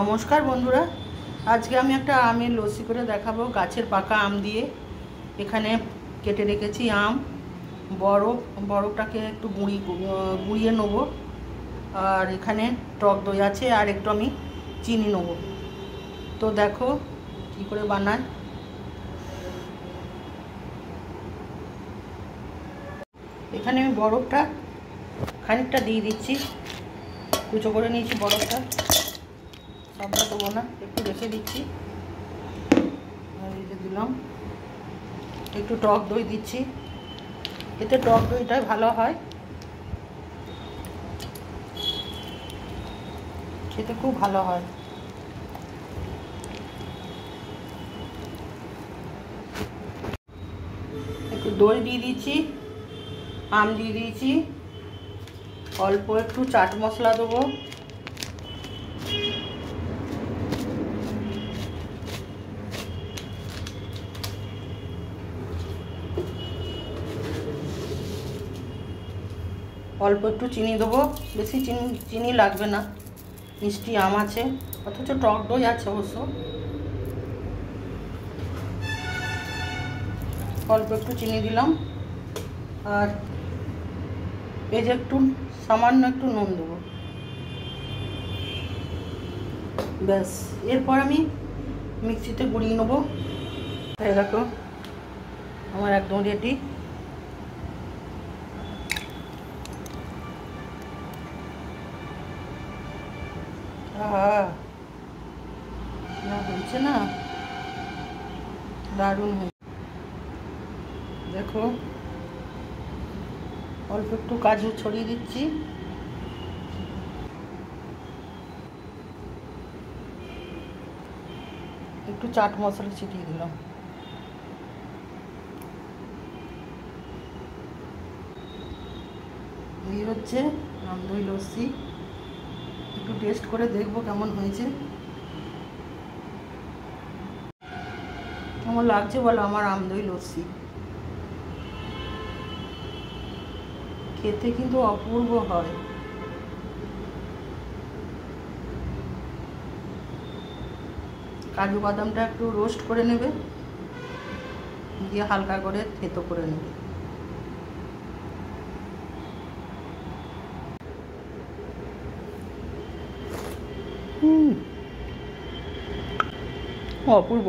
নমস্কার বন্ধুরা, আজকে আমি একটা আমের লস্যি করে দেখাবো গাছের পাকা আম দিয়ে। এখানে কেটে রেখেছি আম, বরফটাকে একটু গুঁড়িয়ে নেব। আর এখানে টক দই আছে, আর একটু আমি চিনি নেব। তো দেখো কী করে বানায়। এখানে আমি বরফটা খানিকটা দিয়ে দিচ্ছি, কুচো করে নিয়েছি বরফটা, সবটা দেবো না, একটু রেখে দিচ্ছি। রেখে দিলাম। একটু টক দই দিচ্ছি, এতে টক দইটাই ভালো হয়, খেতে খুব ভালো হয়। একটু দই দিয়ে দিচ্ছি, আম দিয়ে দিয়েছি, অল্প একটু চাট মশলা দেবো, অল্প একটু চিনি দেবো, বেশি চিনি লাগবে না, মিষ্টি আম আছে, অথচ টক দই আছে অবশ্য। অল্প একটু চিনি দিলাম, আর এই যে একটু সামান্য একটু নুন দেবো, ব্যাস। এরপর আমি মিক্সিতে গুঁড়িয়ে নেবো। এই দেখো আমার একদম রেডি। হয়েছে না, দারুণ হয়েছে। দেখো অল্প একটু কাজু ছড়িয়ে দিচ্ছি, একটু চাট মশলা ছিটিয়ে দিলাম। এই হচ্ছে আম দই লস্যি। একটু টেস্ট করে দেখবো কেমন হয়েছে, কেমন লাগছে বলো আমার আম দই লস্যি। খেতে কিন্তু অপূর্ব হয়। কাজু বাদামটা একটু রোস্ট করে নেবে, দিয়ে হালকা করে থেতো করে নেবে। অপূর্ব।